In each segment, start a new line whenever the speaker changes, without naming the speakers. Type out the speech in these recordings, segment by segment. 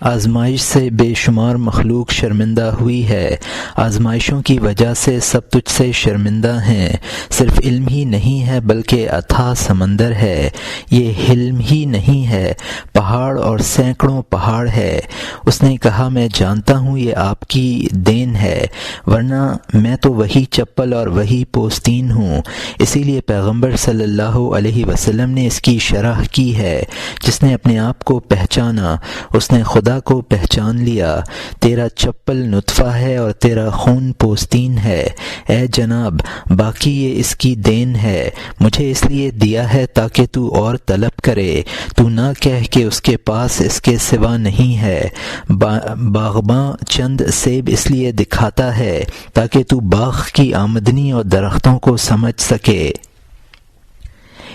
آزمائش سے بے شمار مخلوق شرمندہ ہوئی ہے۔ آزمائشوں کی وجہ سے سب تجھ سے شرمندہ ہیں۔ صرف علم ہی نہیں ہے بلکہ اتھاہ سمندر ہے۔ یہ حلم ہی نہیں ہے، پہاڑ اور سینکڑوں پہاڑ ہے۔ اس نے کہا میں جانتا ہوں یہ آپ کی دین ہے، ورنہ میں تو وہی چپل اور وہی پوستین ہوں۔ اسی لیے پیغمبر صلی اللہ علیہ وسلم نے اس کی شرح کی ہے، جس نے اپنے آپ کو پہچانا اس نے خدا کو پہچان لیا۔ تیرا چپل نطفہ ہے اور تیرا خون پوستین ہے۔ اے جناب، باقی یہ اس کی دین ہے، مجھے اس لیے دیا ہے تاکہ تو اور طلب کرے، تو نہ کہہ کہ اس کے پاس اس کے سوا نہیں ہے۔ باغباں چند سیب اس لیے دکھاتا ہے تاکہ تو باغ کی آمدنی اور درختوں کو سمجھ سکے۔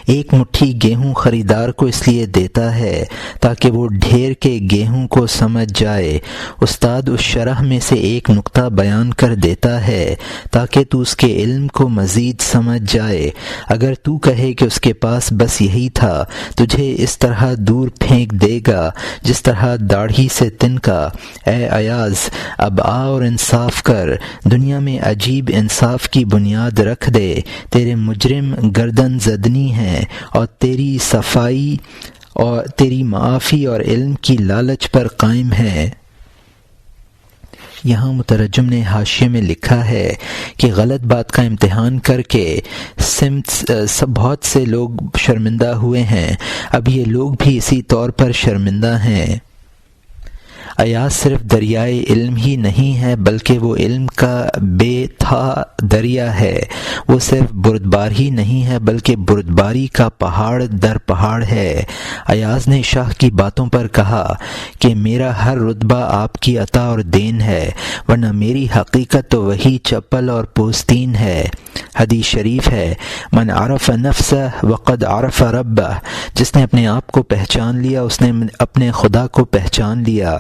ایک مٹھی گیہوں خریدار کو اس لیے دیتا ہے تاکہ وہ ڈھیر کے گیہوں کو سمجھ جائے۔ استاد اس شرح میں سے ایک نقطہ بیان کر دیتا ہے تاکہ تو اس کے علم کو مزید سمجھ جائے۔ اگر تو کہے کہ اس کے پاس بس یہی تھا، تجھے اس طرح دور پھینک دے گا جس طرح داڑھی سے تنکا۔ اے ایاز، اب آ اور انصاف کر، دنیا میں عجیب انصاف کی بنیاد رکھ دے۔ تیرے مجرم گردن زدنی ہیں اور تیری صفائی اور تیری معافی اور علم کی لالچ پر قائم ہے۔ یہاں مترجم نے حاشیے میں لکھا ہے کہ غلط بات کا امتحان کر کے بہت سے لوگ شرمندہ ہوئے ہیں، اب یہ لوگ بھی اسی طور پر شرمندہ ہیں۔ ایاز صرف دریائے علم ہی نہیں ہے بلکہ وہ علم کا بے تھا دریا ہے۔ وہ صرف بردبار ہی نہیں ہے بلکہ بردباری کا پہاڑ در پہاڑ ہے۔ ایاز نے شاہ کی باتوں پر کہا کہ میرا ہر رتبہ آپ کی عطا اور دین ہے، ورنہ میری حقیقت تو وہی چپل اور پوستین ہے۔ حدیث شریف ہے، من عرف نفسہ وقد عرف ربہ، جس نے اپنے آپ کو پہچان لیا اس نے اپنے خدا کو پہچان لیا۔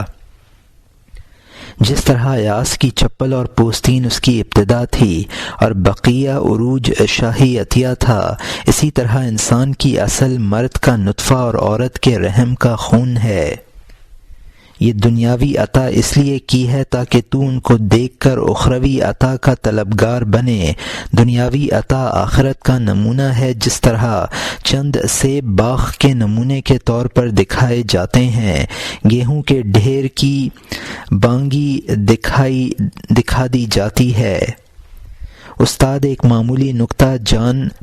جس طرح ایاز کی چپل اور پوستین اس کی ابتدا تھی اور بقیہ عروج شاہی عطیہ تھا، اسی طرح انسان کی اصل مرد کا نطفہ اور عورت کے رحم کا خون ہے۔ یہ دنیاوی عطا اس لیے کی ہے تاکہ تو ان کو دیکھ کر اخروی عطا کا طلبگار بنے۔ دنیاوی عطا آخرت کا نمونہ ہے، جس طرح چند سیب باغ کے نمونے کے طور پر دکھائے جاتے ہیں، گیہوں کے ڈھیر کی بانگی دکھا دی جاتی ہے۔ استاد ایک معمولی نکتہ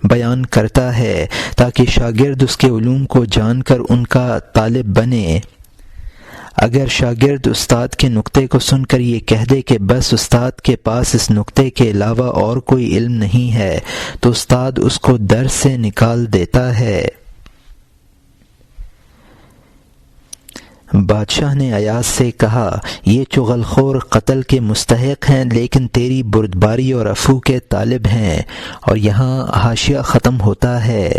بیان کرتا ہے تاکہ شاگرد اس کے علوم کو جان کر ان کا طالب بنے۔ اگر شاگرد استاد کے نکتے کو سن کر یہ کہہ دے کہ بس استاد کے پاس اس نکتے کے علاوہ اور کوئی علم نہیں ہے، تو استاد اس کو درس سے نکال دیتا ہے۔ بادشاہ نے ایاز سے کہا، یہ چغل خور قتل کے مستحق ہیں لیکن تیری بردباری اور عفو کے طالب ہیں۔ اور یہاں حاشیہ ختم ہوتا ہے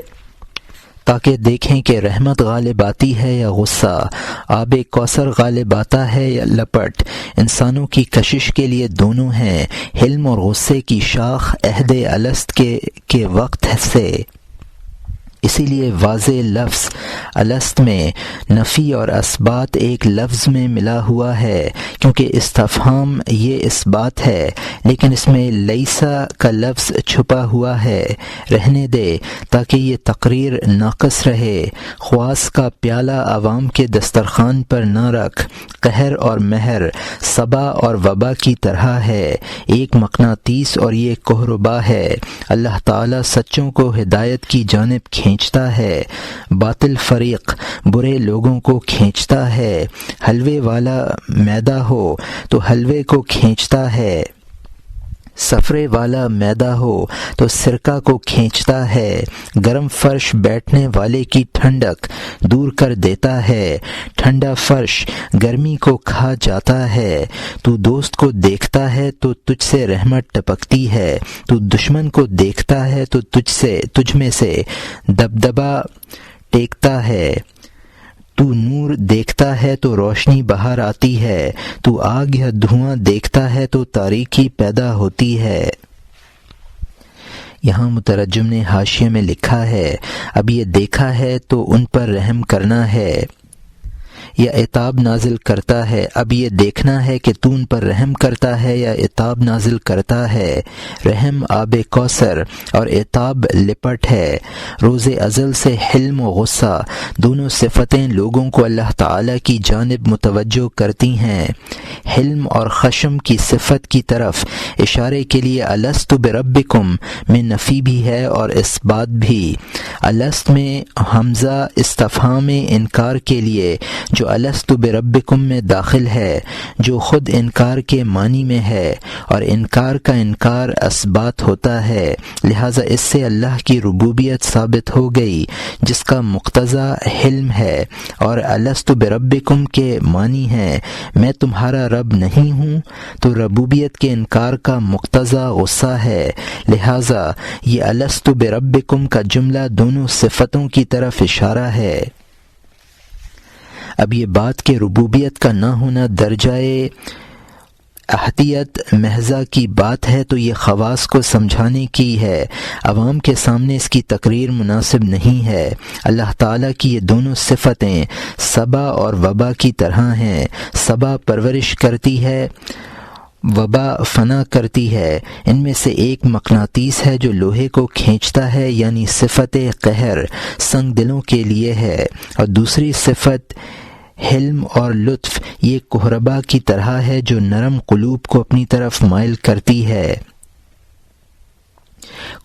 تاکہ دیکھیں کہ رحمت غالب آتی ہے یا غصہ، آب کوثر غالب آتا ہے یا لپٹ۔ انسانوں کی کشش کے لیے دونوں ہیں، حلم اور غصے کی شاخ عہد الست کے وقت سے۔ اسی لیے واضح لفظ الست میں نفی اور اثبات ایک لفظ میں ملا ہوا ہے، کیونکہ استفہام یہ اس بات ہے، لیکن اس میں لیسا کا لفظ چھپا ہوا ہے۔ رہنے دے تاکہ یہ تقریر ناقص رہے۔ خواص کا پیالہ عوام کے دسترخوان پر نہ رکھ، قہر اور مہر صبا اور وبا کی طرح ہے، ایک مقناطیس اور یہ کہربا ہے۔ اللہ تعالی سچوں کو ہدایت کی جانب کھینچتا ہے، باطل فریق برے لوگوں کو کھینچتا ہے۔ حلوے والا میدا ہو تو حلوے کو کھینچتا ہے، سفرے والا میدا ہو تو سرکہ کو کھینچتا ہے۔ گرم فرش بیٹھنے والے کی ٹھنڈک دور کر دیتا ہے، ٹھنڈا فرش گرمی کو کھا جاتا ہے۔ تو دوست کو دیکھتا ہے تو تجھ سے رحمت ٹپکتی ہے، تو دشمن کو دیکھتا ہے تو تجھ میں سے دبدبا ٹیکتا ہے۔ تو نور دیکھتا ہے تو روشنی باہر آتی ہے، تو آگ یا دھواں دیکھتا ہے تو تاریکی پیدا ہوتی ہے۔ یہاں مترجم نے حاشیے میں لکھا ہے، اب یہ دیکھا ہے تو ان پر رحم کرنا ہے۔ یا عتاب نازل کرتا ہے، اب یہ دیکھنا ہے کہ تو ان پر رحم کرتا ہے یا عتاب نازل کرتا ہے۔ رحم آب کوثر اور عتاب لپٹ ہے۔ روز ازل سے حلم و غصہ دونوں صفتیں لوگوں کو اللہ تعالی کی جانب متوجہ کرتی ہیں۔ حلم اور خشم کی صفت کی طرف اشارے کے لیے الست بربکم میں نفی بھی ہے اور اثبات بھی۔ الست میں حمزہ استفہام انکار کے لیے جو الست بربکم میں داخل ہے، جو خود انکار کے معنی میں ہے، اور انکار کا انکار اثبات ہوتا ہے، لہذا اس سے اللہ کی ربوبیت ثابت ہو گئی جس کا مقتضی حلم ہے، اور الست بربکم کے معنی ہے میں تمہارا رب نہیں ہوں، تو ربوبیت کے انکار کا مقتضی غصہ ہے، لہذا یہ الست بربکم کا جملہ دونوں صفتوں کی طرف اشارہ ہے۔ اب یہ بات کہ ربوبیت کا نہ ہونا درجۂ احدیت محضہ کی بات ہے تو یہ خواص کو سمجھانے کی ہے، عوام کے سامنے اس کی تقریر مناسب نہیں ہے۔ اللہ تعالیٰ کی یہ دونوں صفتیں صبا اور وبا کی طرح ہیں۔ صبا پرورش کرتی ہے، وبا فنا کرتی ہے۔ ان میں سے ایک مقناطیس ہے جو لوہے کو کھینچتا ہے، یعنی صفت قہر سنگ دلوں کے لیے ہے، اور دوسری صفت حلم اور لطف یہ کہربا کی طرح ہے جو نرم قلوب کو اپنی طرف مائل کرتی ہے۔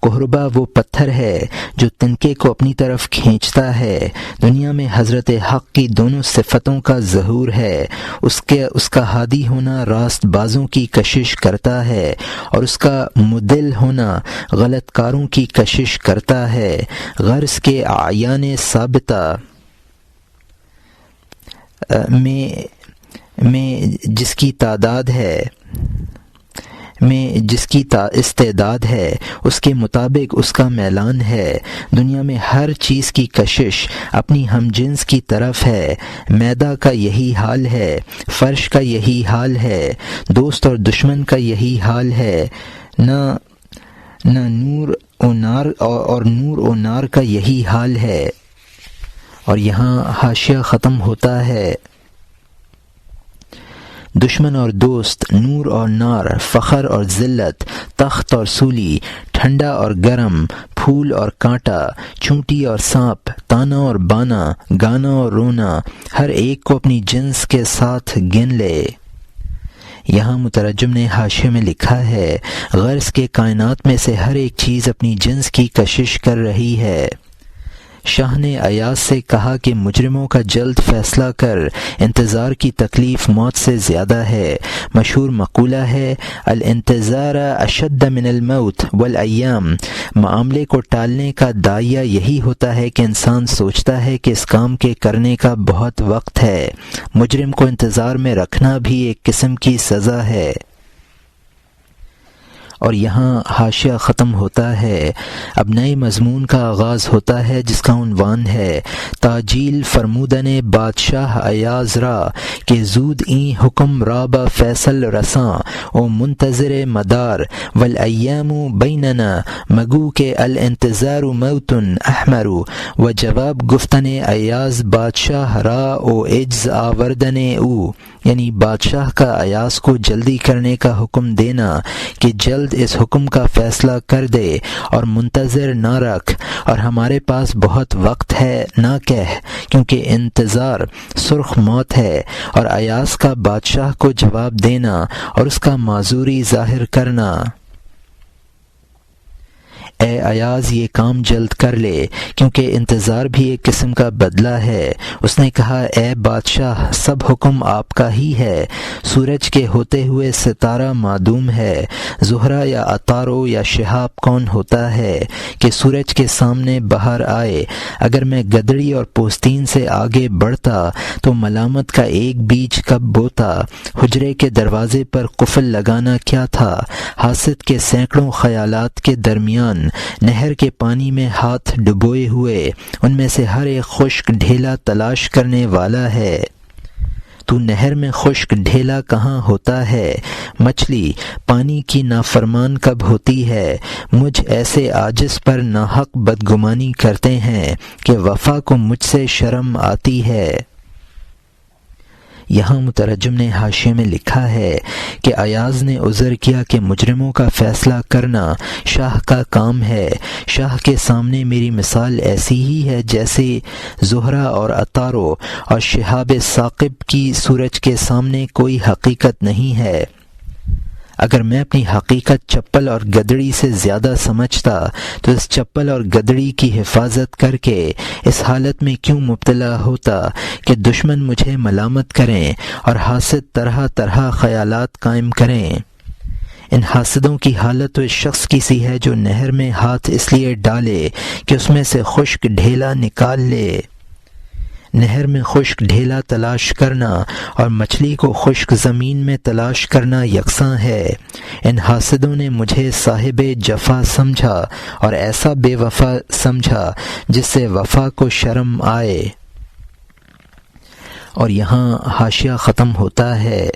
کہربا وہ پتھر ہے جو تنکے کو اپنی طرف کھینچتا ہے۔ دنیا میں حضرت حق کی دونوں صفتوں کا ظہور ہے۔ اس کا ہادی ہونا راست بازوں کی کشش کرتا ہے، اور اس کا مدل ہونا غلط کاروں کی کشش کرتا ہے۔ غرض کے اعیان ثابتہ میں جس کی تعداد ہے، میں جس کی استعداد ہے، اس کے مطابق اس کا میلان ہے۔ دنیا میں ہر چیز کی کشش اپنی ہم جنس کی طرف ہے۔ میدہ کا یہی حال ہے، فرش کا یہی حال ہے، دوست اور دشمن کا یہی حال ہے، نہ نور و نار اور نور و نار کا یہی حال ہے۔ اور یہاں حاشیہ ختم ہوتا ہے۔ دشمن اور دوست، نور اور نار، فخر اور ذلت، تخت اور سولی، ٹھنڈا اور گرم، پھول اور کانٹا، چونٹی اور سانپ، تانا اور بانا، گانا اور رونا، ہر ایک کو اپنی جنس کے ساتھ گن لے۔ یہاں مترجم نے حاشیے میں لکھا ہے، غرض کے کائنات میں سے ہر ایک چیز اپنی جنس کی کشش کر رہی ہے۔ شاہ نے ایاز سے کہا کہ مجرموں کا جلد فیصلہ کر، انتظار کی تکلیف موت سے زیادہ ہے۔ مشہور مقولہ ہے، الانتظار اشد من الموت والایام۔ معاملے کو ٹالنے کا داعیہ یہی ہوتا ہے کہ انسان سوچتا ہے کہ اس کام کے کرنے کا بہت وقت ہے۔ مجرم کو انتظار میں رکھنا بھی ایک قسم کی سزا ہے۔ اور یہاں حاشیہ ختم ہوتا ہے۔ اب نئے مضمون کا آغاز ہوتا ہے جس کا عنوان ہے تاجیل فرمودن بادشاہ ایاز را کہ زود این حکم را با فیصل رساں او منتظر مدار والایام بیننا مگو کہ الانتظار موت احمر و جواب گفتن ایاز بادشاہ را او عجز آوردن او، یعنی بادشاہ کا ایاز کو جلدی کرنے کا حکم دینا کہ جلد اس حکم کا فیصلہ کر دے اور منتظر نہ رکھ، اور ہمارے پاس بہت وقت ہے نہ کہہ، کیونکہ انتظار سرخ موت ہے، اور ایاز کا بادشاہ کو جواب دینا اور اس کا معذوری ظاہر کرنا۔ اے ایاز یہ کام جلد کر لے، کیونکہ انتظار بھی ایک قسم کا بدلہ ہے۔ اس نے کہا، اے بادشاہ سب حکم آپ کا ہی ہے، سورج کے ہوتے ہوئے ستارہ معدوم ہے، زہرہ یا عطارد یا شہاب کون ہوتا ہے کہ سورج کے سامنے باہر آئے؟ اگر میں گدڑی اور پوستین سے آگے بڑھتا تو ملامت کا ایک بیج کب بوتا؟ حجرے کے دروازے پر قفل لگانا کیا تھا؟ حاسد کے سینکڑوں خیالات کے درمیان نہر کے پانی میں ہاتھ ڈبوئے ہوئے ان میں سے ہر ایک خشک ڈھیلا تلاش کرنے والا ہے۔ تو نہر میں خشک ڈھیلا کہاں ہوتا ہے؟ مچھلی پانی کی نافرمان کب ہوتی ہے؟ مجھ ایسے عاجز پر ناحق بدگمانی کرتے ہیں کہ وفا کو مجھ سے شرم آتی ہے۔ یہاں مترجم نے حاشیے میں لکھا ہے کہ ایاز نے عذر کیا کہ مجرموں کا فیصلہ کرنا شاہ کا کام ہے. شاہ کے سامنے میری مثال ایسی ہی ہے جیسے زہرہ اور عطارد اور شہاب ثاقب کی سورج کے سامنے کوئی حقیقت نہیں ہے. اگر میں اپنی حقیقت چپل اور گدڑی سے زیادہ سمجھتا تو اس چپل اور گدڑی کی حفاظت کر کے اس حالت میں کیوں مبتلا ہوتا کہ دشمن مجھے ملامت کریں اور حاسد طرح طرح خیالات قائم کریں. ان حاسدوں کی حالت تو اس شخص کی سی ہے جو نہر میں ہاتھ اس لیے ڈالے کہ اس میں سے خشک ڈھیلا نکال لے. نہر میں خشک ڈھیلا تلاش کرنا اور مچھلی کو خشک زمین میں تلاش کرنا یکساں ہے. ان حاسدوں نے مجھے صاحب جفا سمجھا اور ایسا بے وفا سمجھا جس سے وفا کو شرم آئے. اور یہاں حاشیہ ختم ہوتا ہے.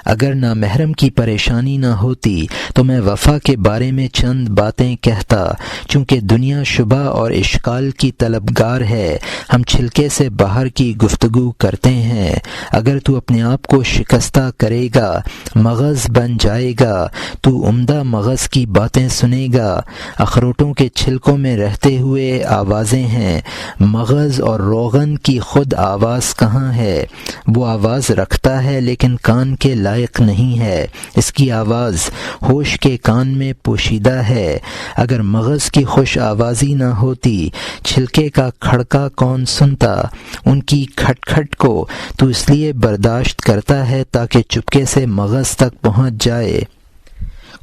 اگر نامحرم کی پریشانی نہ ہوتی تو میں وفا کے بارے میں چند باتیں کہتا. چونکہ دنیا شبہ اور اشکال کی طلبگار ہے، ہم چھلکے سے باہر کی گفتگو کرتے ہیں. اگر تو اپنے آپ کو شکستہ کرے گا، مغز بن جائے گا، تو عمدہ مغز کی باتیں سنے گا. اخروٹوں کے چھلکوں میں رہتے ہوئے آوازیں ہیں، مغز اور روغن کی خود آواز کہاں ہے؟ وہ آواز رکھتا ہے لیکن کان کے لائق نہیں ہے. اس کی آواز ہوش کے کان میں پوشیدہ ہے. اگر مغز کی خوش آوازی نہ ہوتی، چھلکے کا کھڑکا کون سنتا؟ ان کی کھٹ کھٹ کو تو اس لیے برداشت کرتا ہے تاکہ چپکے سے مغز تک پہنچ جائے.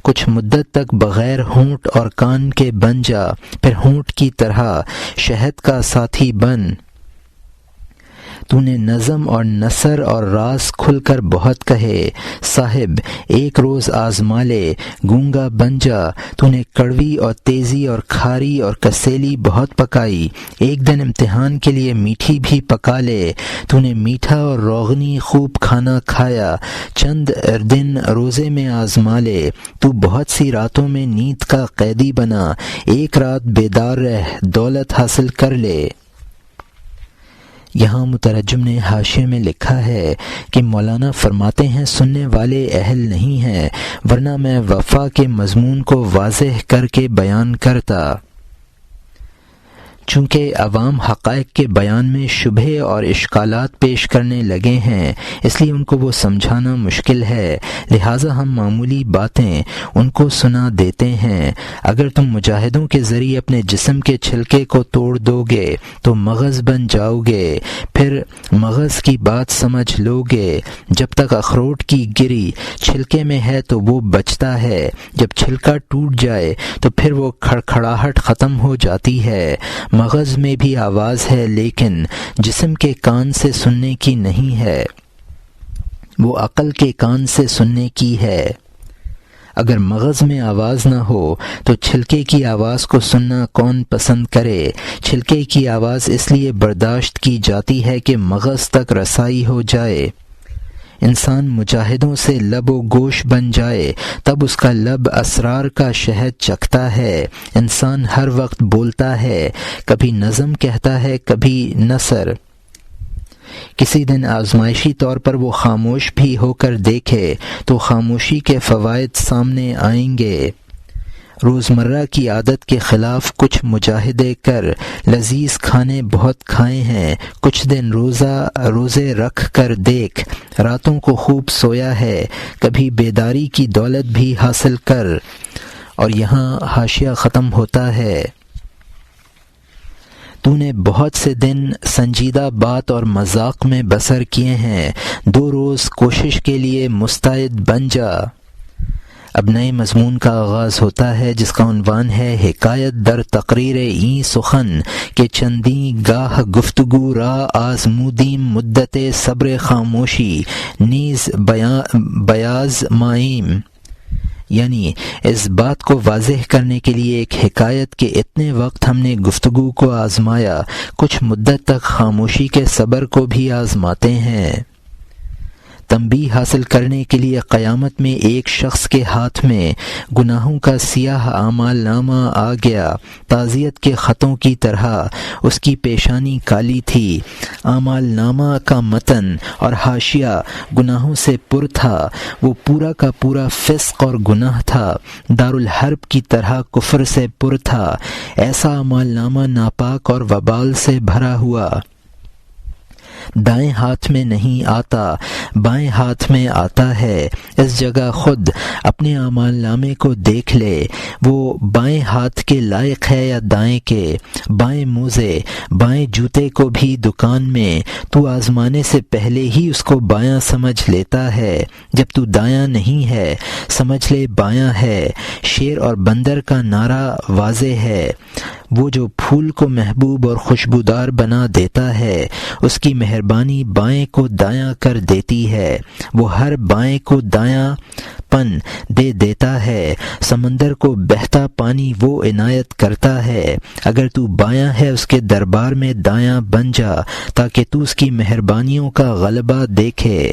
کچھ مدت تک بغیر ہونٹ اور کان کے بن جا، پھر ہونٹ کی طرح شہد کا ساتھی بن. تو نے نظم اور نثر اور راز کھل کر بہت کہے. صاحب ایک روز آزما لے، گونگا بن جا. تو نے کڑوی اور تیزی اور کھاری اور کسیلی بہت پکائی. ایک دن امتحان کے لیے میٹھی بھی پکا لے. تو نے میٹھا اور روغنی خوب کھانا کھایا. چند دن روزے میں آزما لے. تو بہت سی راتوں میں نیند کا قیدی بنا. ایک رات بیدار رہ، دولت حاصل کر لے. یہاں مترجم نے حاشیے میں لکھا ہے کہ مولانا فرماتے ہیں سننے والے اہل نہیں ہیں، ورنہ میں وفا کے مضمون کو واضح کر کے بیان کرتا. چونکہ عوام حقائق کے بیان میں شبہے اور اشکالات پیش کرنے لگے ہیں، اس لیے ان کو وہ سمجھانا مشکل ہے، لہٰذا ہم معمولی باتیں ان کو سنا دیتے ہیں. اگر تم مجاہدوں کے ذریعے اپنے جسم کے چھلکے کو توڑ دو گے تو مغز بن جاؤ گے. پھر مغز کی بات سمجھ لو گے. جب تک اخروٹ کی گری چھلکے میں ہے تو وہ بچتا ہے، جب چھلکا ٹوٹ جائے تو پھر وہ کھڑکھڑاہٹ ختم ہو جاتی ہے. مغز میں بھی آواز ہے لیکن جسم کے کان سے سننے کی نہیں ہے، وہ عقل کے کان سے سننے کی ہے. اگر مغز میں آواز نہ ہو تو چھلکے کی آواز کو سننا کون پسند کرے؟ چھلکے کی آواز اس لیے برداشت کی جاتی ہے کہ مغز تک رسائی ہو جائے. انسان مجاہدوں سے لب و گوش بن جائے تب اس کا لب اسرار کا شہد چکھتا ہے. انسان ہر وقت بولتا ہے، کبھی نظم کہتا ہے، کبھی نثر. کسی دن آزمائشی طور پر وہ خاموش بھی ہو کر دیکھے تو خاموشی کے فوائد سامنے آئیں گے. روزمرہ کی عادت کے خلاف کچھ مجاہدے کر. لذیذ کھانے بہت کھائے ہیں، کچھ دن روزے رکھ کر دیکھ. راتوں کو خوب سویا ہے، کبھی بیداری کی دولت بھی حاصل کر. اور یہاں حاشیہ ختم ہوتا ہے. تو نے بہت سے دن سنجیدہ بات اور مذاق میں بسر کیے ہیں، 2 روز کوشش کے لیے مستعد بن جا. اب نئے مضمون کا آغاز ہوتا ہے جس کا عنوان ہے حکایت در تقریر این سخن کہ چندی گاہ گفتگو را آزمودیم مدت صبر خاموشی نیز بیاز مائیم. یعنی اس بات کو واضح کرنے کے لیے ایک حکایت کہ اتنے وقت ہم نے گفتگو کو آزمایا، کچھ مدت تک خاموشی کے صبر کو بھی آزماتے ہیں. تنبیہ حاصل کرنے کے لیے قیامت میں ایک شخص کے ہاتھ میں گناہوں کا سیاہ اعمال نامہ آ گیا، تعزیت کے خطوں کی طرح اس کی پیشانی کالی تھی۔ اعمال نامہ کا متن اور حاشیہ گناہوں سے پر تھا، وہ پورا کا پورا فسق اور گناہ تھا، دارالحرب کی طرح کفر سے پر تھا۔ ایسا اعمال نامہ ناپاک اور وبال سے بھرا ہوا دائیں ہاتھ میں نہیں آتا، بائیں ہاتھ میں آتا ہے۔ اس جگہ خود اپنے اعمال نامے کو دیکھ لے، وہ بائیں ہاتھ کے لائق ہے یا دائیں کے؟ بائیں موزے، بائیں جوتے کو بھی دکان میں تو آزمانے سے پہلے ہی اس کو بایاں سمجھ لیتا ہے۔ جب تو دایاں نہیں ہے سمجھ لے بایاں ہے۔ شیر اور بندر کا نعرہ واضح ہے، وہ جو پھول کو محبوب اور خوشبودار بنا دیتا ہے اس کی مہربانی بائیں کو دایاں کر دیتی ہے، وہ ہر بائیں کو دایاں پن دے دیتا ہے۔ سمندر کو بہتا پانی وہ عنایت کرتا ہے، اگر تو بایاں ہے اس کے دربار میں دایاں بن جا تاکہ تو اس کی مہربانیوں کا غلبہ دیکھے۔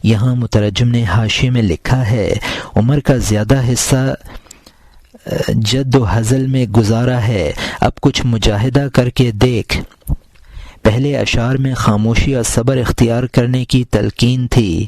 یہاں مترجم نے حاشیے میں لکھا ہے، عمر کا زیادہ حصہ جد و ہزل میں گزارا ہے، اب کچھ مجاہدہ کر کے دیکھ۔ پہلے اشعار میں خاموشی اور صبر اختیار کرنے کی تلقین تھی،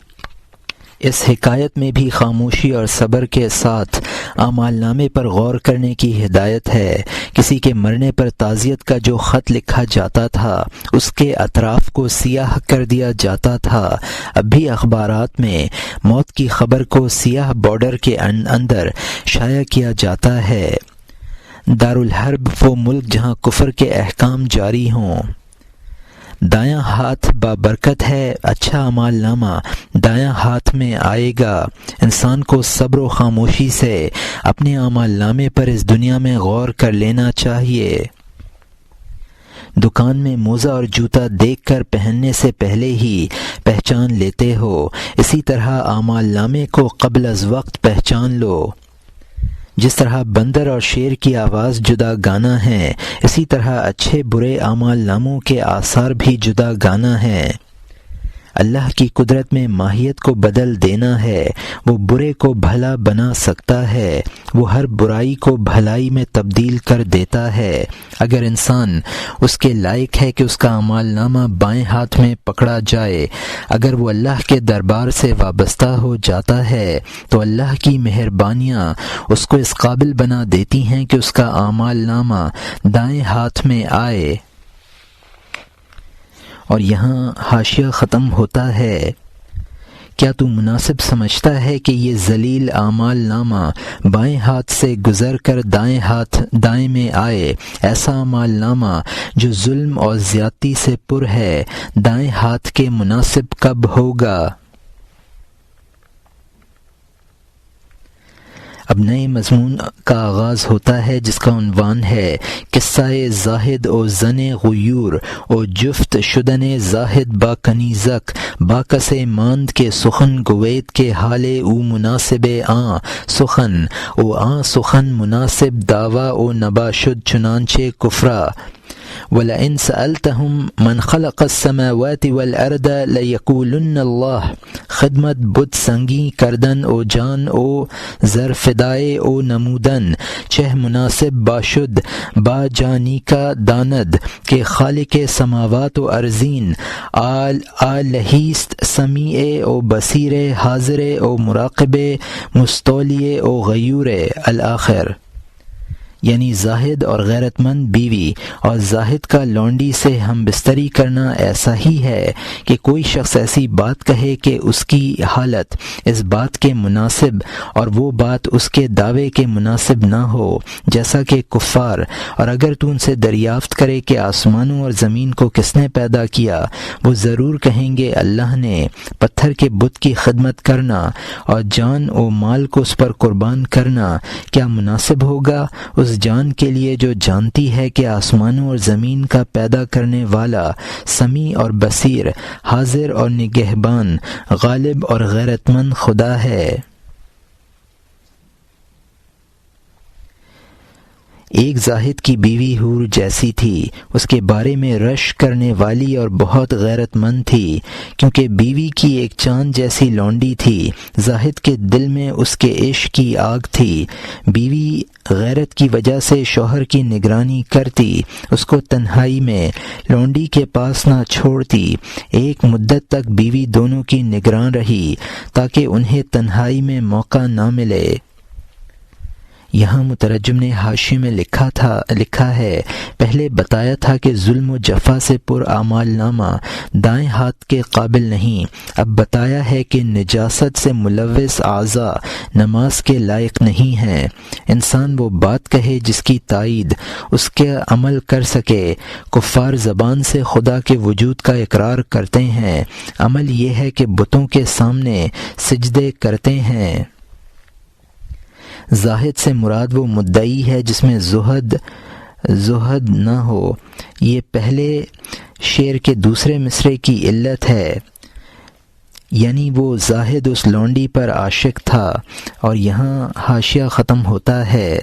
اس حکایت میں بھی خاموشی اور صبر کے ساتھ اعمال نامے پر غور کرنے کی ہدایت ہے۔ کسی کے مرنے پر تعزیت کا جو خط لکھا جاتا تھا اس کے اطراف کو سیاہ کر دیا جاتا تھا، اب بھی اخبارات میں موت کی خبر کو سیاہ بارڈر کے اندر شائع کیا جاتا ہے۔ دارالحرب وہ ملک جہاں کفر کے احکام جاری ہوں۔ دایاں ہاتھ بابرکت ہے، اچھا اعمال نامہ دایاں ہاتھ میں آئے گا۔ انسان کو صبر و خاموشی سے اپنے اعمال نامے پر اس دنیا میں غور کر لینا چاہیے۔ دکان میں موزہ اور جوتا دیکھ کر پہننے سے پہلے ہی پہچان لیتے ہو، اسی طرح اعمال نامے کو قبل از وقت پہچان لو۔ جس طرح بندر اور شیر کی آواز جدا گانا ہے، اسی طرح اچھے برے اعمال ناموں کے آثار بھی جدا گانا ہے۔ اللہ کی قدرت میں ماہیت کو بدل دینا ہے، وہ برے کو بھلا بنا سکتا ہے، وہ ہر برائی کو بھلائی میں تبدیل کر دیتا ہے۔ اگر انسان اس کے لائق ہے کہ اس کا اعمال نامہ بائیں ہاتھ میں پکڑا جائے، اگر وہ اللہ کے دربار سے وابستہ ہو جاتا ہے تو اللہ کی مہربانیاں اس کو اس قابل بنا دیتی ہیں کہ اس کا اعمال نامہ دائیں ہاتھ میں آئے۔ اور یہاں حاشیہ ختم ہوتا ہے، کیا تو مناسب سمجھتا ہے کہ یہ ذلیل اعمال نامہ بائیں ہاتھ سے گزر کر دائیں میں آئے؟ ایسا اعمال نامہ جو ظلم اور زیادتی سے پر ہے دائیں ہاتھ کے مناسب کب ہوگا؟ اب نئے مضمون کا آغاز ہوتا ہے جس کا عنوان ہے قصہ زاہد و زن غیور و جفت شدن زاہد با کنیزک با کس ماند کے سخن گوید کے حال او مناسب آن سخن او آن سخن مناسب دعوی او نبا شد چنانچہ کفرا وَلَئِنْ سَأَلْتَهُمْ مَنْ خَلَقَ السَّمَاوَاتِ وَالْأَرْضَ لَيَقُولُنَّ اللَّهُ خدمت بت سنگی کردن او جان او زر فدائے او نمودن چہ مناسب باشد با جانی کا داند کہ خالق سماوات و ارضین آلہیست سمیع او بصیر حاضر او مراقب مستولی او غیور الآخر۔ یعنی زاہد اور غیرت مند بیوی اور زاہد کا لونڈی سے ہم بستری کرنا ایسا ہی ہے کہ کوئی شخص ایسی بات کہے کہ اس کی حالت اس بات کے مناسب اور وہ بات اس کے دعوے کے مناسب نہ ہو، جیسا کہ کفار۔ اور اگر تو ان سے دریافت کرے کہ آسمانوں اور زمین کو کس نے پیدا کیا، وہ ضرور کہیں گے اللہ نے۔ پتھر کے بت کی خدمت کرنا اور جان و مال کو اس پر قربان کرنا کیا مناسب ہوگا اس جان کے لیے جو جانتی ہے کہ آسمانوں اور زمین کا پیدا کرنے والا سمیع اور بصیر، حاضر اور نگہبان، غالب اور غیرت مند خدا ہے۔ ایک زاہد کی بیوی حور جیسی تھی، اس کے بارے میں رشک کرنے والی اور بہت غیرت مند تھی، کیونکہ بیوی کی ایک چاند جیسی لونڈی تھی۔ زاہد کے دل میں اس کے عشق کی آگ تھی۔ بیوی غیرت کی وجہ سے شوہر کی نگرانی کرتی، اس کو تنہائی میں لونڈی کے پاس نہ چھوڑتی۔ ایک مدت تک بیوی دونوں کی نگران رہی تاکہ انہیں تنہائی میں موقع نہ ملے۔ یہاں مترجم نے حاشیے میں لکھا ہے، پہلے بتایا تھا کہ ظلم و جفا سے پر اعمال نامہ دائیں ہاتھ کے قابل نہیں، اب بتایا ہے کہ نجاست سے ملوث اعضاء نماز کے لائق نہیں ہیں۔ انسان وہ بات کہے جس کی تائید اس کے عمل کر سکے۔ کفار زبان سے خدا کے وجود کا اقرار کرتے ہیں، عمل یہ ہے کہ بتوں کے سامنے سجدے کرتے ہیں۔ زاہد سے مراد وہ مدعی ہے جس میں زہد نہ ہو۔ یہ پہلے شعر کے دوسرے مصرعے کی علت ہے، یعنی وہ زاہد اس لونڈی پر عاشق تھا۔ اور یہاں حاشیہ ختم ہوتا ہے۔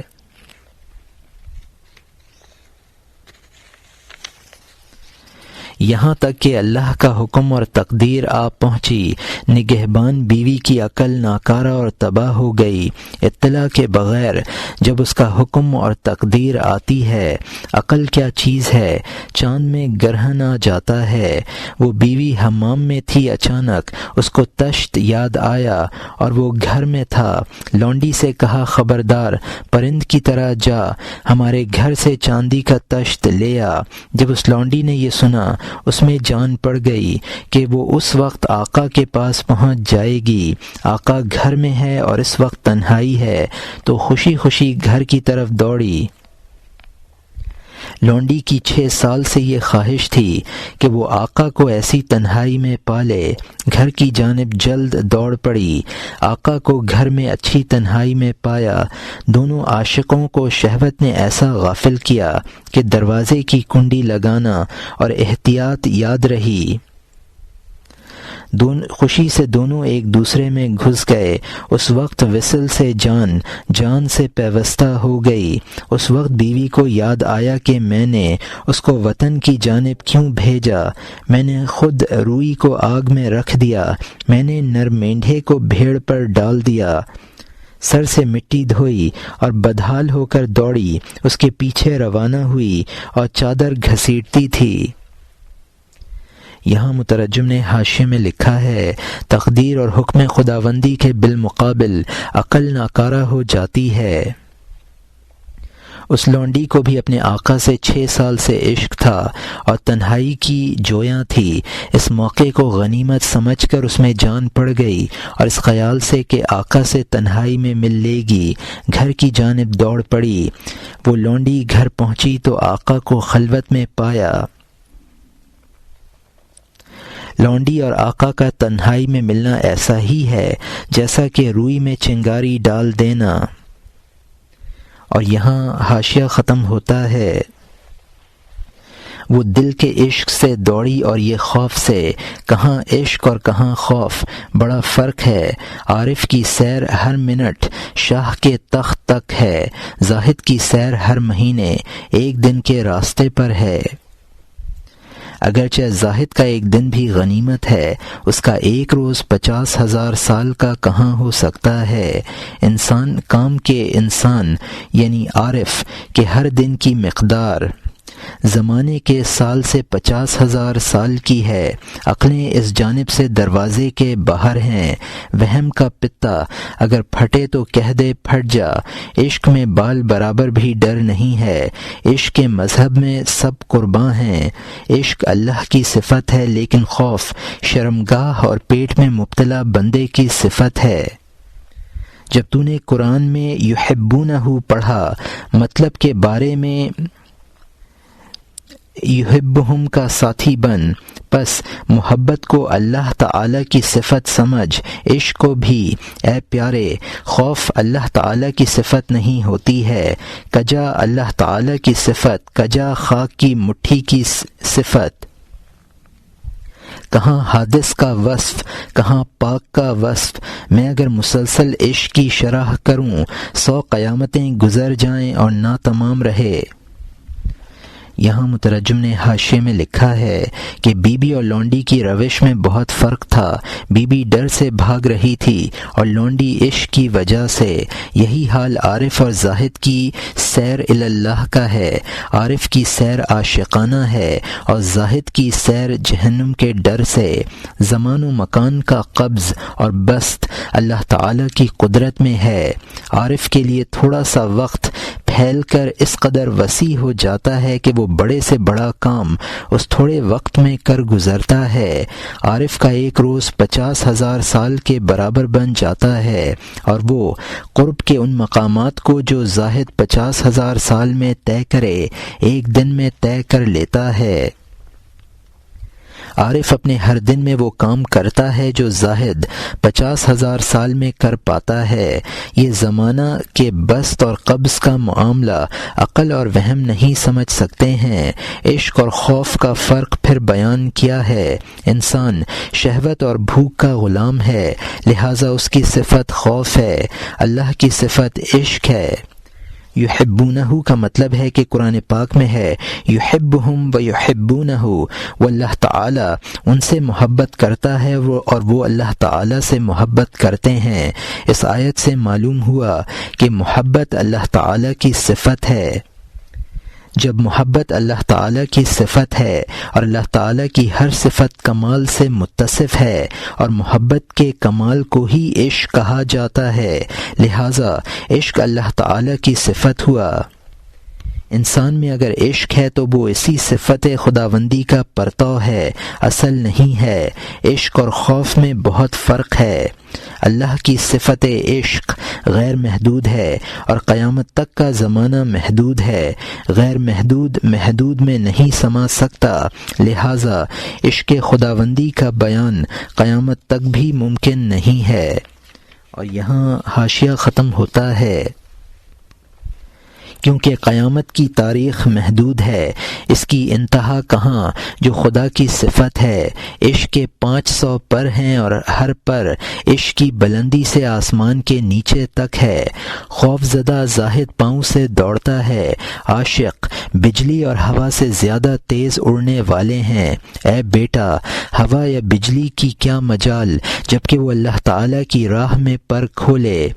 یہاں تک کہ اللہ کا حکم اور تقدیر آ پہنچی، نگہبان بیوی کی عقل ناکارہ اور تباہ ہو گئی۔ اطلاع کے بغیر جب اس کا حکم اور تقدیر آتی ہے، عقل کیا چیز ہے؟ چاند میں گرہن آ جاتا ہے۔ وہ بیوی حمام میں تھی، اچانک اس کو تشت یاد آیا اور وہ گھر میں تھا۔ لونڈی سے کہا، خبردار، پرند کی طرح جا، ہمارے گھر سے چاندی کا تشت لے آ۔ جب اس لونڈی نے یہ سنا، اس میں جان پڑ گئی کہ وہ اس وقت آقا کے پاس پہنچ جائے گی۔ آقا گھر میں ہے اور اس وقت تنہائی ہے، تو خوشی خوشی گھر کی طرف دوڑی۔ لونڈی کی 6 سال سے یہ خواہش تھی کہ وہ آقا کو ایسی تنہائی میں پالے۔ گھر کی جانب جلد دوڑ پڑی، آقا کو گھر میں اچھی تنہائی میں پایا۔ دونوں عاشقوں کو شہوت نے ایسا غافل کیا کہ دروازے کی کنڈی لگانا اور احتیاط یاد رہی۔ خوشی سے دونوں ایک دوسرے میں گھس گئے۔ اس وقت وصل سے جان سے پیوستہ ہو گئی۔ اس وقت بیوی کو یاد آیا کہ میں نے اس کو وطن کی جانب کیوں بھیجا؟ میں نے خود روئی کو آگ میں رکھ دیا، میں نے نر مینڈھے کو بھیڑ پر ڈال دیا۔ سر سے مٹی دھوئی اور بدحال ہو کر دوڑی، اس کے پیچھے روانہ ہوئی اور چادر گھسیٹتی تھی۔ یہاں مترجم نے حاشیے میں لکھا ہے، تقدیر اور حکم خداوندی کے بالمقابل عقل ناکارہ ہو جاتی ہے۔ اس لونڈی کو بھی اپنے آقا سے 6 سال سے عشق تھا اور تنہائی کی جویاں تھی۔ اس موقع کو غنیمت سمجھ کر اس میں جان پڑ گئی اور اس خیال سے کہ آقا سے تنہائی میں مل لے گی، گھر کی جانب دوڑ پڑی۔ وہ لونڈی گھر پہنچی تو آقا کو خلوت میں پایا۔ لونڈی اور آقا کا تنہائی میں ملنا ایسا ہی ہے جیسا کہ روئی میں چنگاری ڈال دینا۔ اور یہاں حاشیہ ختم ہوتا ہے۔ وہ دل کے عشق سے دوڑی اور یہ خوف سے، کہاں عشق اور کہاں خوف، بڑا فرق ہے۔ عارف کی سیر ہر منٹ شاہ کے تخت تک ہے، زاہد کی سیر ہر مہینے 1 دن کے راستے پر ہے۔ اگرچہ زاہد کا 1 دن بھی غنیمت ہے، اس کا 1 روز 50,000 سال کا کہاں ہو سکتا ہے۔ انسان یعنی عارف کے ہر دن کی مقدار زمانے کے سال سے 50,000 سال کی ہے۔ عقلیں اس جانب سے دروازے کے باہر ہیں۔ وہم کا پتا اگر پھٹے تو کہہ دے پھٹ جا۔ عشق میں بال برابر بھی ڈر نہیں ہے۔ عشق کے مذہب میں سب قرباں ہیں۔ عشق اللہ کی صفت ہے، لیکن خوف شرمگاہ اور پیٹ میں مبتلا بندے کی صفت ہے۔ جب تو نے قرآن میں یحبونہ پڑھا، مطلب کے بارے میں یحبہم کا ساتھی بن، پس محبت کو اللہ تعالی کی صفت سمجھ۔ عشق کو بھی، اے پیارے، خوف اللہ تعالی کی صفت نہیں ہوتی ہے۔ کجا اللہ تعالی کی صفت، کجا خاک کی مٹھی کی صفت۔ کہاں حادث کا وصف، کہاں پاک کا وصف۔ میں اگر مسلسل عشق کی شرح کروں 100 قیامتیں گزر جائیں اور نہ تمام رہے۔ یہاں مترجم نے حاشیے میں لکھا ہے کہ بی بی اور لونڈی کی روش میں بہت فرق تھا۔ بی بی ڈر سے بھاگ رہی تھی اور لونڈی عشق کی وجہ سے۔ یہی حال عارف اور زاہد کی سیر اللہ کا ہے۔ عارف کی سیر عاشقانہ ہے اور زاہد کی سیر جہنم کے ڈر سے۔ زمان و مکان کا قبض اور بسط اللہ تعالی کی قدرت میں ہے۔ عارف کے لیے تھوڑا سا وقت پھیل کر اس قدر وسیع ہو جاتا ہے کہ وہ بڑے سے بڑا کام اس تھوڑے وقت میں کر گزرتا ہے۔ عارف کا ایک روز 50,000 سال کے برابر بن جاتا ہے اور وہ قرب کے ان مقامات کو جو زاہد 50,000 سال میں طے کرے ایک دن میں طے کر لیتا ہے۔ عارف اپنے ہر دن میں وہ کام کرتا ہے جو زاہد 50,000 سال میں کر پاتا ہے۔ یہ زمانہ کے بسط اور قبض کا معاملہ عقل اور وہم نہیں سمجھ سکتے ہیں۔ عشق اور خوف کا فرق پھر بیان کیا ہے۔ انسان شہوت اور بھوک کا غلام ہے، لہٰذا اس کی صفت خوف ہے۔ اللہ کی صفت عشق ہے۔ یحبونہ کا مطلب ہے کہ قرآن پاک میں ہے یحبہم و یحبونہ، وہ اللہ تعالی ان سے محبت کرتا ہے اور وہ اللہ تعالی سے محبت کرتے ہیں۔ اس آیت سے معلوم ہوا کہ محبت اللہ تعالی کی صفت ہے۔ جب محبت اللہ تعالیٰ کی صفت ہے اور اللہ تعالیٰ کی ہر صفت کمال سے متصف ہے اور محبت کے کمال کو ہی عشق کہا جاتا ہے، لہٰذا عشق اللہ تعالیٰ کی صفت ہوا۔ انسان میں اگر عشق ہے تو وہ اسی صفت خداوندی کا پرتو ہے، اصل نہیں ہے۔ عشق اور خوف میں بہت فرق ہے۔ اللہ کی صفت عشق غیر محدود ہے اور قیامت تک کا زمانہ محدود ہے۔ غیر محدود محدود میں نہیں سما سکتا، لہٰذا عشق خداوندی کا بیان قیامت تک بھی ممکن نہیں ہے۔ اور یہاں حاشیہ ختم ہوتا ہے۔ کیونکہ قیامت کی تاریخ محدود ہے، اس کی انتہا کہاں جو خدا کی صفت ہے۔ عشق کے 500 پر ہیں اور ہر پر عشق کی بلندی سے آسمان کے نیچے تک ہے۔ خوف زدہ زاہد پاؤں سے دوڑتا ہے، عاشق بجلی اور ہوا سے زیادہ تیز اڑنے والے ہیں۔ اے بیٹا، ہوا یا بجلی کی کیا مجال جبکہ وہ اللہ تعالیٰ کی راہ میں پر کھولے۔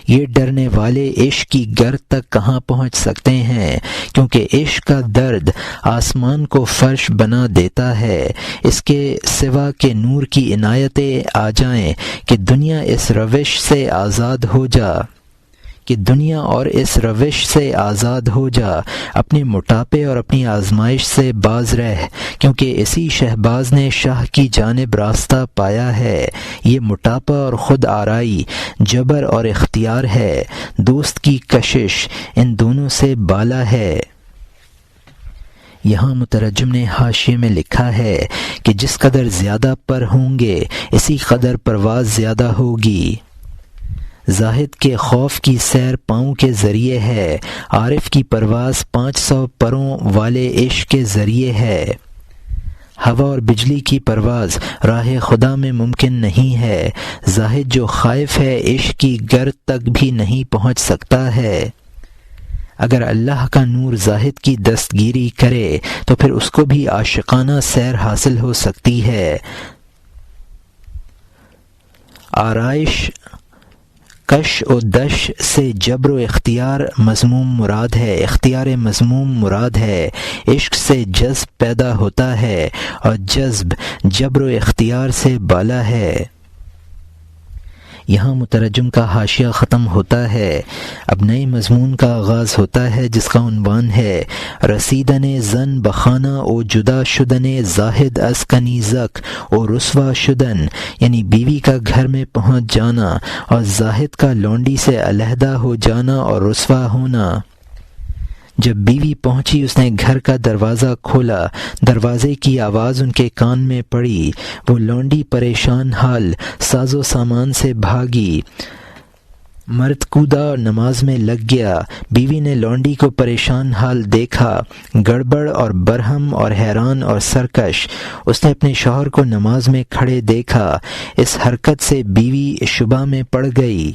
یہ ڈرنے والے عشق کی گرد تک کہاں پہنچ سکتے ہیں، کیونکہ عشق کا درد آسمان کو فرش بنا دیتا ہے۔ اس کے سوا کہ نور کی عنایتیں آ جائیں کہ دنیا اس روش سے آزاد ہو جا، کہ دنیا اور اس روش سے آزاد ہو جا، اپنے موٹاپے اور اپنی آزمائش سے باز رہ، کیونکہ اسی شہباز نے شاہ کی جانب راستہ پایا ہے۔ یہ موٹاپا اور خود آرائی، جبر اور اختیار ہے، دوست کی کشش، ان دونوں سے بالا ہے۔ یہاں مترجم نے حاشیے میں لکھا ہے کہ جس قدر زیادہ پر ہوں گے اسی قدر پرواز زیادہ ہوگی۔ زاہد کے خوف کی سیر پاؤں کے ذریعے ہے، عارف کی پرواز 500 پروں والے عشق کے ذریعے ہے۔ ہوا اور بجلی کی پرواز راہ خدا میں ممکن نہیں ہے۔ زاہد جو خائف ہے عشق کی گرد تک بھی نہیں پہنچ سکتا ہے۔ اگر اللہ کا نور زاہد کی دستگیری کرے تو پھر اس کو بھی عاشقانہ سیر حاصل ہو سکتی ہے۔ آرائش کش و دش سے جبر و اختیار مذموم مراد ہے، اختیار مذموم مراد ہے۔ عشق سے جذب پیدا ہوتا ہے اور جذب جبر و اختیار سے بالا ہے۔ یہاں مترجم کا حاشیہ ختم ہوتا ہے۔ اب نئے مضمون کا آغاز ہوتا ہے جس کا عنوان ہے رسیدن زن بخانہ او جدا شدن زاہد از کنیزک او رسوا شدن، یعنی بیوی کا گھر میں پہنچ جانا اور زاہد کا لونڈی سے علیحدہ ہو جانا اور رسوا ہونا۔ جب بیوی پہنچی اس نے گھر کا دروازہ کھولا، دروازے کی آواز ان کے کان میں پڑی، وہ لونڈی پریشان حال ساز و سامان سے بھاگی، مرد کودا اور نماز میں لگ گیا۔ بیوی نے لونڈی کو پریشان حال دیکھا، گڑبڑ اور برہم اور حیران اور سرکش۔ اس نے اپنے شوہر کو نماز میں کھڑے دیکھا۔ اس حرکت سے بیوی شبہ میں پڑ گئی۔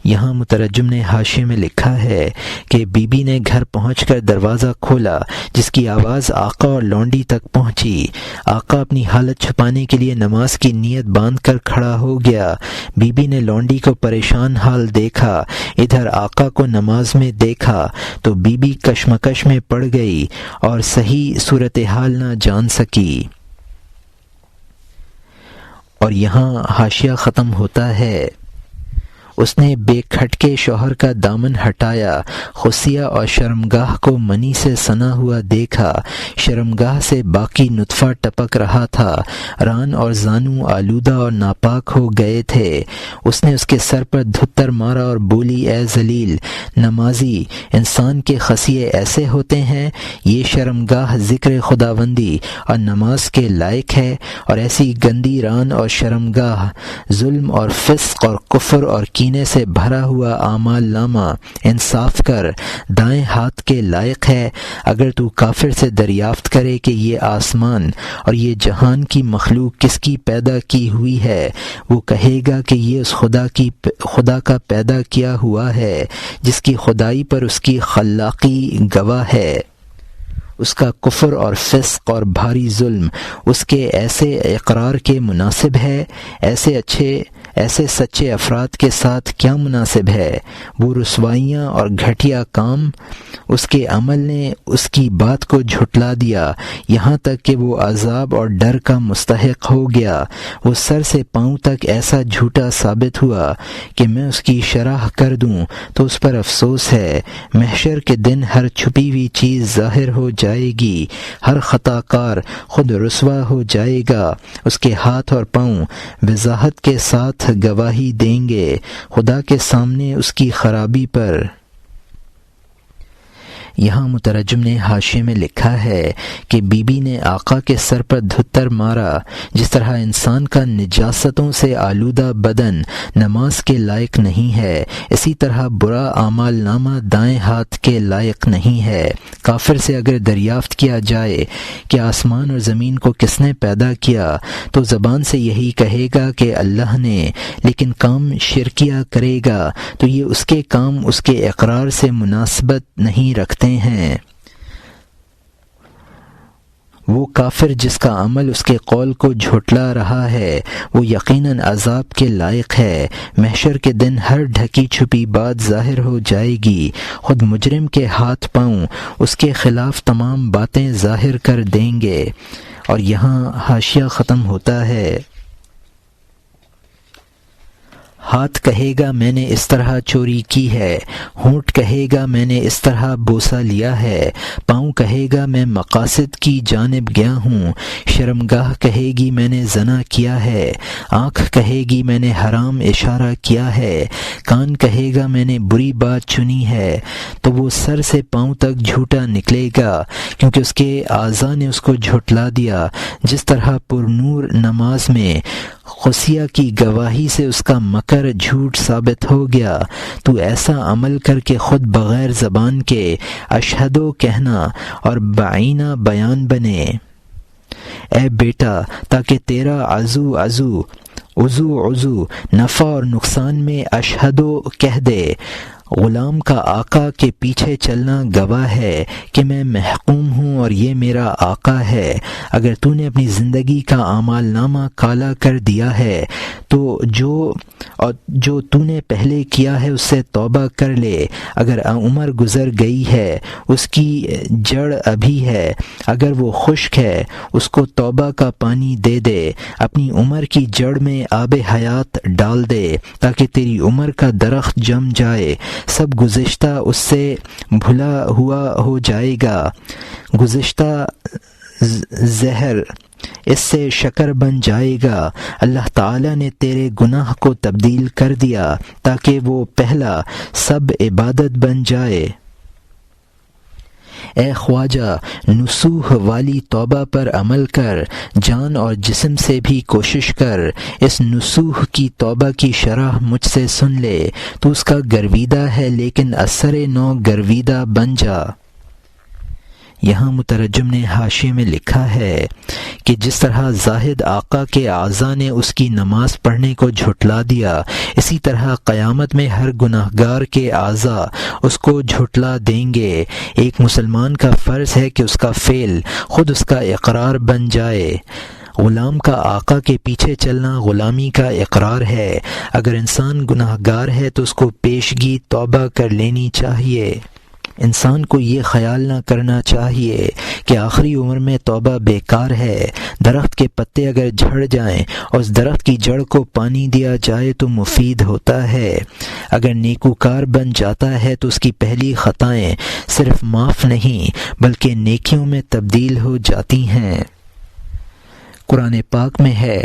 یہاں مترجم نے حاشیے میں لکھا ہے کہ بی بی نے گھر پہنچ کر دروازہ کھولا، جس کی آواز آقا اور لونڈی تک پہنچی۔ آقا اپنی حالت چھپانے کے لیے نماز کی نیت باندھ کر کھڑا ہو گیا۔ بی بی نے لونڈی کو پریشان حال دیکھا، ادھر آقا کو نماز میں دیکھا تو بی بی کشمکش میں پڑ گئی اور صحیح صورتحال نہ جان سکی۔ اور یہاں حاشیہ ختم ہوتا ہے۔ اس نے بے کھٹکے شوہر کا دامن ہٹایا، خصیہ اور شرمگاہ کو منی سے سنا ہوا دیکھا۔ شرمگاہ سے باقی نطفہ ٹپک رہا تھا، ران اور زانو آلودہ اور ناپاک ہو گئے تھے۔ اس نے اس کے سر پر دھتر مارا اور بولی، اے ذلیل نمازی، انسان کے خصیے ایسے ہوتے ہیں؟ یہ شرمگاہ ذکر خداوندی اور نماز کے لائق ہے، اور ایسی گندی ران اور شرمگاہ ظلم اور فسق اور کفر اور کینے سے بھرا ہوا اعمال نامہ انصاف کر دائیں ہاتھ کے لائق ہے۔ اگر تو کافر سے دریافت کرے کہ یہ آسمان اور یہ جہان کی مخلوق کس کی پیدا کی ہوئی ہے، وہ کہے گا کہ یہ اس خدا کا پیدا کیا ہوا ہے، جس کی خدائی پر اس کی خلاقی گواہ ہے۔ اس کا کفر اور فسق اور بھاری ظلم اس کے ایسے اقرار کے مناسب ہے؟ ایسے سچے افراد کے ساتھ کیا مناسب ہے؟ وہ رسوائیاں اور گھٹیا کام، اس کے عمل نے اس کی بات کو جھٹلا دیا، یہاں تک کہ وہ عذاب اور ڈر کا مستحق ہو گیا۔ وہ سر سے پاؤں تک ایسا جھوٹا ثابت ہوا کہ میں اس کی شرح کر دوں تو اس پر افسوس ہے۔ محشر کے دن ہر چھپی ہوئی چیز ظاہر ہو جائے گی، ہر خطا کار خود رسوا ہو جائے گا، اس کے ہاتھ اور پاؤں وضاحت کے ساتھ گواہی دیں گے خدا کے سامنے اس کی خرابی پر۔ یہاں مترجم نے حاشیے میں لکھا ہے کہ بی بی نے آقا کے سر پر دھتر مارا۔ جس طرح انسان کا نجاستوں سے آلودہ بدن نماز کے لائق نہیں ہے، اسی طرح برا اعمال نامہ دائیں ہاتھ کے لائق نہیں ہے۔ کافر سے اگر دریافت کیا جائے کہ آسمان اور زمین کو کس نے پیدا کیا، تو زبان سے یہی کہے گا کہ اللہ نے، لیکن کام شرکیہ کرے گا تو یہ اس کے کام اس کے اقرار سے مناسبت نہیں رکھتے ہیں۔ وہ کافر جس کا عمل اس کے قول کو جھٹلا رہا ہے، وہ یقیناً عذاب کے لائق ہے۔ محشر کے دن ہر ڈھکی چھپی بات ظاہر ہو جائے گی، خود مجرم کے ہاتھ پاؤں اس کے خلاف تمام باتیں ظاہر کر دیں گے۔ اور یہاں حاشیہ ختم ہوتا ہے۔ ہاتھ کہے گا میں نے اس طرح چوری کی ہے، ہونٹ کہے گا میں نے اس طرح بوسہ لیا ہے، پاؤں کہے گا میں مقاصد کی جانب گیا ہوں، شرمگاہ کہے گی میں نے زنا کیا ہے، آنکھ کہے گی میں نے حرام اشارہ کیا ہے، کان کہے گا میں نے بری بات چنی ہے، تو وہ سر سے پاؤں تک جھوٹا نکلے گا، کیونکہ اس کے اعضاء نے اس کو جھٹلا دیا۔ جس طرح پر نور نماز میں خصیہ کی گواہی سے اس کا مکر جھوٹ ثابت ہو گیا، تو ایسا عمل کر کے خود بغیر زبان کے اشہدو کہنا اور بعینہ بیان بنے۔ اے بیٹا، تاکہ تیرا عضو نفع اور نقصان میں اشہدو کہہ دے، غلام کا آقا کے پیچھے چلنا گواہ ہے کہ میں محکوم ہوں اور یہ میرا آقا ہے۔ اگر تو نے اپنی زندگی کا اعمال نامہ کالا کر دیا ہے تو جو تو نے پہلے کیا ہے اس سے توبہ کر لے۔ اگر عمر گزر گئی ہے اس کی جڑ ابھی ہے، اگر وہ خشک ہے اس کو توبہ کا پانی دے دے، اپنی عمر کی جڑ میں آب حیات ڈال دے تاکہ تیری عمر کا درخت جم جائے، سب گزشتہ اس سے بھلا ہوا ہو جائے گا، گزشتہ زہر اس سے شکر بن جائے گا۔ اللہ تعالیٰ نے تیرے گناہ کو تبدیل کر دیا تاکہ وہ پہلا سب عبادت بن جائے۔ اے خواجہ نصوح والی توبہ پر عمل کر، جان اور جسم سے بھی کوشش کر، اس نصوح کی توبہ کی شرح مجھ سے سن لے، تو اس کا گرویدہ ہے لیکن اثر نو گرویدہ بن جا۔ یہاں مترجم نے حاشیے میں لکھا ہے کہ جس طرح زاہد آقا کے اعضاء نے اس کی نماز پڑھنے کو جھٹلا دیا، اسی طرح قیامت میں ہر گناہ گار کے اعضاء اس کو جھٹلا دیں گے۔ ایک مسلمان کا فرض ہے کہ اس کا فعل خود اس کا اقرار بن جائے۔ غلام کا آقا کے پیچھے چلنا غلامی کا اقرار ہے۔ اگر انسان گناہ گار ہے تو اس کو پیشگی توبہ کر لینی چاہیے۔ انسان کو یہ خیال نہ کرنا چاہیے کہ آخری عمر میں توبہ بیکار ہے۔ درخت کے پتے اگر جھڑ جائیں اور اس درخت کی جڑ کو پانی دیا جائے تو مفید ہوتا ہے۔ اگر نیکوکار بن جاتا ہے تو اس کی پہلی خطائیں صرف معاف نہیں بلکہ نیکیوں میں تبدیل ہو جاتی ہیں۔ قرآن پاک میں ہے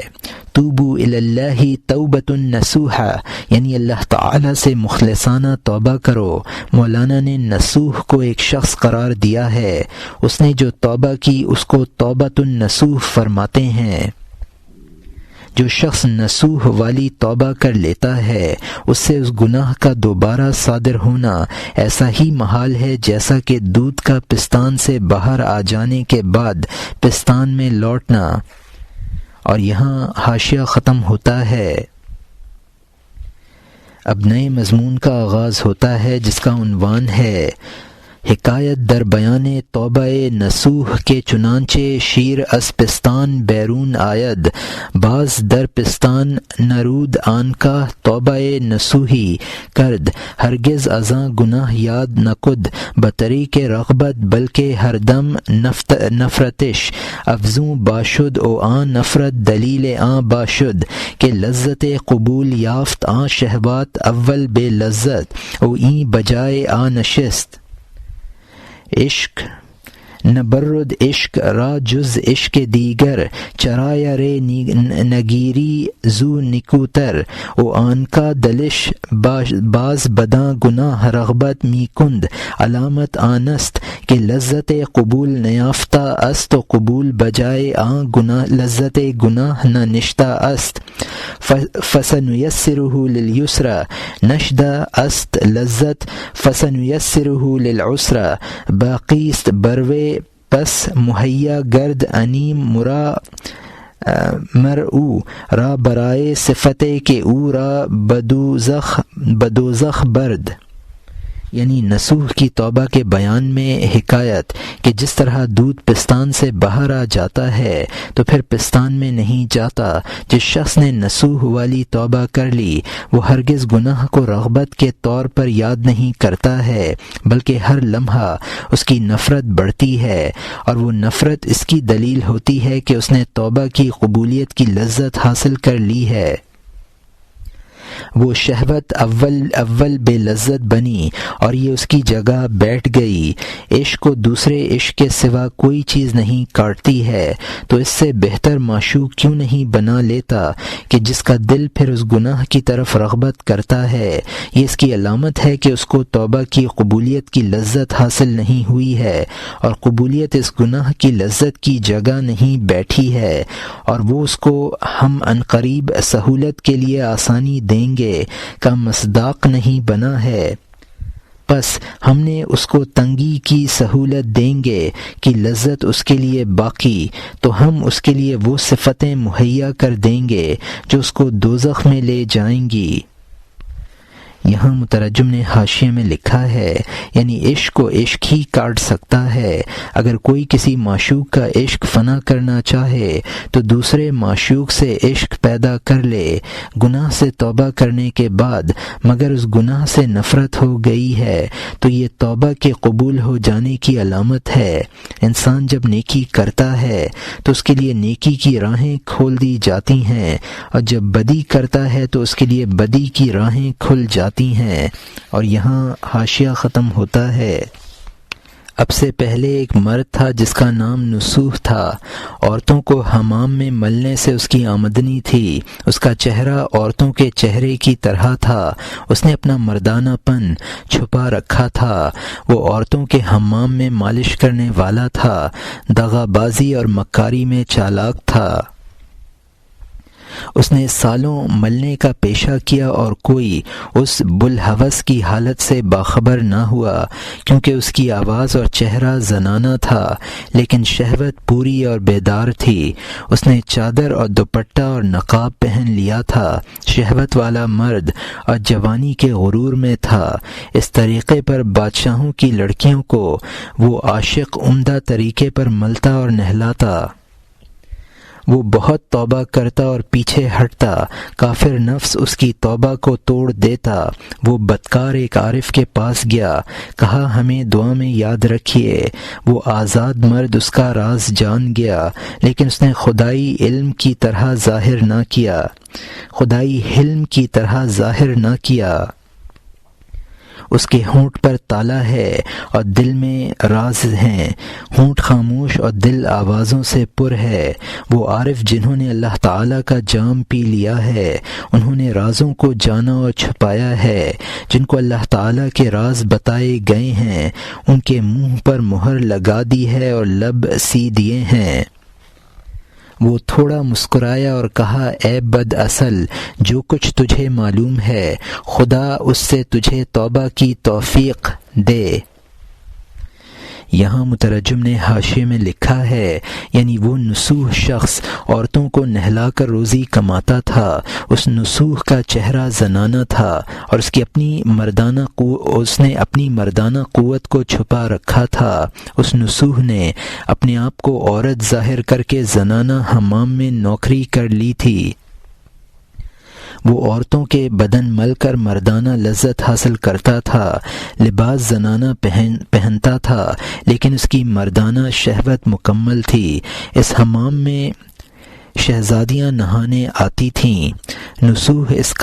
توبو الی اللہ توبۃ نصوحا، یعنی اللہ تعالی سے مخلصانہ توبہ کرو۔ مولانا نے نصوح کو ایک شخص قرار دیا ہے، اس نے جو توبہ کی اس کو توبۃ النصوح فرماتے ہیں۔ جو شخص نصوح والی توبہ کر لیتا ہے اس سے اس گناہ کا دوبارہ صادر ہونا ایسا ہی محال ہے جیسا کہ دودھ کا پستان سے باہر آ جانے کے بعد پستان میں لوٹنا۔ اور یہاں حاشیہ ختم ہوتا ہے۔ اب نئے مضمون کا آغاز ہوتا ہے جس کا عنوان ہے حکایت در بیان توبہ نصوح کے چنانچہ شیر از پستان بیرون آید، باز در پستان نرود آن کا توبہ نصوحی کرد، ہرگز ازاں گناہ یاد نکد بطریق رغبت بلکہ ہر دم نفرتش افزوں باشد او آن نفرت دلیل آن باشد کہ لذت قبول یافت آن شہوات اول بے لذت او این بجائے آن نشست۔ عشق نبرد عشق را جز عشق دیگر چرایا رے نگیری زو نکوتر او آن کا دلش باز بداں گناہ رغبت می کند علامت آنست کہ لذت قبول نیافتہ است و قبول بجائے آن گناہ لذت گناہ نہ نشتہ است۔ فسنیسرہ للیسرا نشدہ است لذت فسنیسرہ للعسرا، باقی است بروے پس مہیا گرد انیم مرء را برائے صفتے کہ او را بدوزخ برد۔ یعنی نصوح کی توبہ کے بیان میں حکایت کہ جس طرح دودھ پستان سے باہر آ جاتا ہے تو پھر پستان میں نہیں جاتا۔ جس شخص نے نصوح والی توبہ کر لی وہ ہرگز گناہ کو رغبت کے طور پر یاد نہیں کرتا ہے بلکہ ہر لمحہ اس کی نفرت بڑھتی ہے، اور وہ نفرت اس کی دلیل ہوتی ہے کہ اس نے توبہ کی قبولیت کی لذت حاصل کر لی ہے۔ وہ شہوت اول بے لذت بنی اور یہ اس کی جگہ بیٹھ گئی۔ عشق کو دوسرے عشق کے سوا کوئی چیز نہیں کاٹتی ہے، تو اس سے بہتر معشوق کیوں نہیں بنا لیتا کہ جس کا دل پھر اس گناہ کی طرف رغبت کرتا ہے۔ یہ اس کی علامت ہے کہ اس کو توبہ کی قبولیت کی لذت حاصل نہیں ہوئی ہے، اور قبولیت اس گناہ کی لذت کی جگہ نہیں بیٹھی ہے، اور وہ اس کو ہم عنقریب سہولت کے لیے آسانی دیں گے کا مصداق نہیں بنا ہے۔ پس ہم نے اس کو تنگی کی سہولت دیں گے کہ لذت اس کے لیے باقی، تو ہم اس کے لیے وہ صفتیں مہیا کر دیں گے جو اس کو دوزخ میں لے جائیں گی۔ یہاں مترجم نے حاشیے میں لکھا ہے یعنی عشق کو عشق ہی کاٹ سکتا ہے۔ اگر کوئی کسی معشوق کا عشق فنا کرنا چاہے تو دوسرے معشوق سے عشق پیدا کر لے گناہ سے توبہ کرنے کے بعد، مگر اس گناہ سے نفرت ہو گئی ہے تو یہ توبہ کے قبول ہو جانے کی علامت ہے۔ انسان جب نیکی کرتا ہے تو اس کے لیے نیکی کی راہیں کھول دی جاتی ہیں، اور جب بدی کرتا ہے تو اس کے لیے بدی کی راہیں کھل جاتی ہیں۔ اور یہاں حاشیہ ختم ہوتا ہے۔ اب سے پہلے ایک مرد تھا جس کا نام نصوح تھا۔ عورتوں کو حمام میں ملنے سے اس کی آمدنی تھی۔ اس کا چہرہ عورتوں کے چہرے کی طرح تھا۔ اس نے اپنا مردانہ پن چھپا رکھا تھا۔ وہ عورتوں کے حمام میں مالش کرنے والا تھا۔ دغا بازی اور مکاری میں چالاک تھا۔ اس نے سالوں ملنے کا پیشہ کیا اور کوئی اس بلحوث کی حالت سے باخبر نہ ہوا، کیونکہ اس کی آواز اور چہرہ زنانہ تھا، لیکن شہوت پوری اور بیدار تھی۔ اس نے چادر اور دوپٹہ اور نقاب پہن لیا تھا۔ شہوت والا مرد اور جوانی کے غرور میں تھا۔ اس طریقے پر بادشاہوں کی لڑکیوں کو وہ عاشق عمدہ طریقے پر ملتا اور نہلاتا۔ وہ بہت توبہ کرتا اور پیچھے ہٹتا، کافر نفس اس کی توبہ کو توڑ دیتا۔ وہ بدکار ایک عارف کے پاس گیا، کہا ہمیں دعا میں یاد رکھیے۔ وہ آزاد مرد اس کا راز جان گیا، لیکن اس نے خدائی علم کی طرح ظاہر نہ کیا۔ اس کے ہونٹ پر تالا ہے اور دل میں راز ہیں۔ ہونٹ خاموش اور دل آوازوں سے پر ہے۔ وہ عارف جنہوں نے اللہ تعالیٰ کا جام پی لیا ہے، انہوں نے رازوں کو جانا اور چھپایا ہے۔ جن کو اللہ تعالیٰ کے راز بتائے گئے ہیں، ان کے منہ پر مہر لگا دی ہے اور لب سی دیے ہیں۔ وہ تھوڑا مسکرایا اور کہا اے بد اصل، جو کچھ تجھے معلوم ہے خدا اس سے تجھے توبہ کی توفیق دے۔ یہاں مترجم نے حاشیے میں لکھا ہے، یعنی وہ نصوح شخص عورتوں کو نہلا کر روزی کماتا تھا۔ اس نصوح کا چہرہ زنانہ تھا اور اس نے اپنی مردانہ قوت کو چھپا رکھا تھا۔ اس نصوح نے اپنے آپ کو عورت ظاہر کر کے زنانہ حمام میں نوکری کر لی تھی۔ وہ عورتوں کے بدن مل کر مردانہ لذت حاصل کرتا تھا، لباس زنانہ پہنتا تھا، لیکن اس کی مردانہ شہوت مکمل تھی۔ اس حمام میں شہزادیاں نہانے آتی تھیں۔ نصوح اس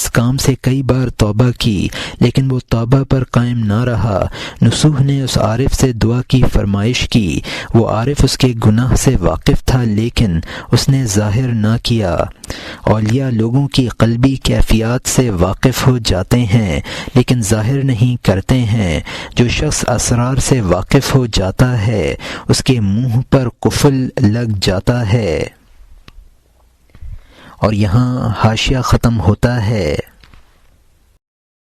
کام سے کئی بار توبہ کی، لیکن وہ توبہ پر قائم نہ رہا۔ نصوح نے اس عارف سے دعا کی فرمائش کی۔ وہ عارف اس کے گناہ سے واقف تھا، لیکن اس نے ظاہر نہ کیا۔ اولیاء لوگوں کی قلبی کیفیات سے واقف ہو جاتے ہیں، لیکن ظاہر نہیں کرتے ہیں۔ جو شخص اسرار سے واقف ہو جاتا ہے، اس کے منہ پر قفل لگ جاتا ہے۔ اور یہاں حاشیہ ختم ہوتا ہے۔